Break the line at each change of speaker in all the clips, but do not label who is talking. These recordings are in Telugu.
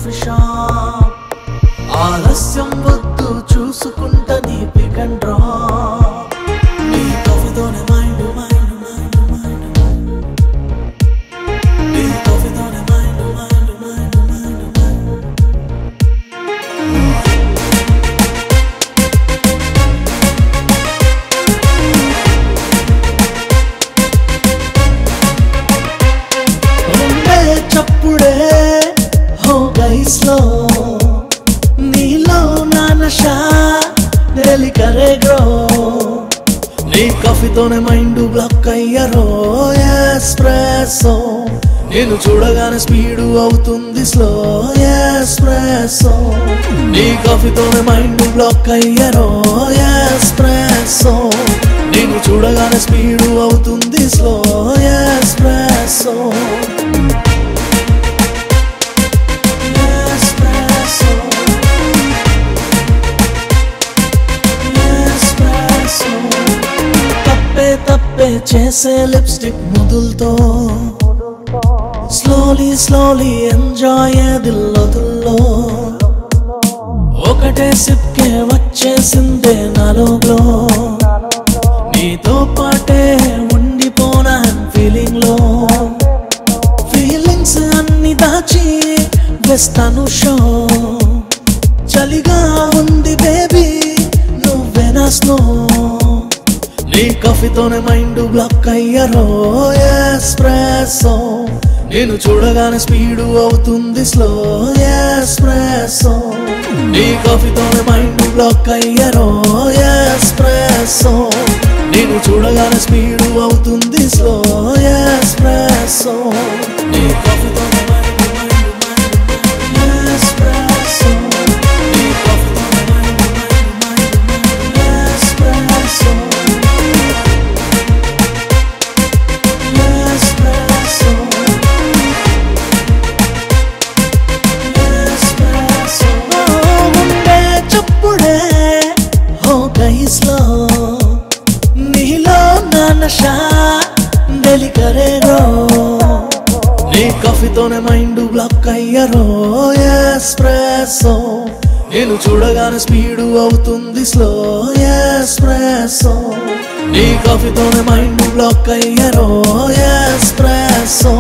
కాఫీ షాప్ ఆలస్యం వద్దు చూసుకుంటా నీ పిక్ అండ్ డ్రాప్ నీ కాఫీతోనే మైండ్ మైండ్ మైండ్ మైండ్ నీ కాఫీతోనే మైండ్ మైండ్ మైండ్ మైండ్ ఉండే చప్పుడే హో గైస్లో नीलो ना नशा डेली करे ग्रो नी काफी तोने माइंड ब्लॉक अయ్యారో ఎస్ప్రెసో నేను చూడగానే స్పీడ్ అవుతుంది స్లో ఎస్ప్రెసో నీ కాఫీ తోనే మైండ్ బ్లాక్ అయ్యారో ఎస్ప్రెసో నేను చూడగానే స్పీడ్ అవుతుంది స్లో ఎస్ప్రెసో తప్పే చేసే లిప్స్టిక్ ముదుల్తో స్లోలీ స్లోలీ ఎంజాయ్ దిల్లోదుల్లో ఒకటే సిప్కే వచ్చేసిందే నాలో గ్లో నీతో పాటే ఉండిపోనా ఫీలింగ్ లో ఫీలింగ్స్ అన్ని దాచి వేస్తాను షో చలిగా ఉంది బేబీ నువ్వేనా స్నో నీ కాఫీతోనే మైండ్ బ్లాక్ అయ్యారో ఎస్ప్రెసో నేను చూడగానే స్పీడ్ అవుతుంది స్లో ఎస్ప్రెసో నీ కాఫీతోనే మైండ్ బ్లాక్ అయ్యారో ఎస్ప్రెసో నేను చూడగానే స్పీడ్ అవుతుంది స్లో ఎస్ప్రెసో నీ కాఫీతోనే మైండ్ మైండ్ మైండ్ ఎస్ప్రెసో నీ కాఫీతోనే మైండ్ మైండ్ మైండ్ ఎస్ప్రెసో नीलो ना नशा डेली करे ग्रो नी काफी तोने माइंड ब्लॉक अయ్యారో ఎస్ప్రెసో నేను చూడగానే స్పీడ్ అవుతుంది స్లో ఎస్ప్రెసో నీ కాఫీ తోనే మైండ్ బ్లాక్ అయ్యారో ఎస్ప్రెసో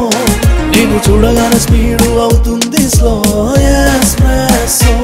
నేను చూడగానే స్పీడ్ అవుతుంది స్లో ఎస్ప్రెసో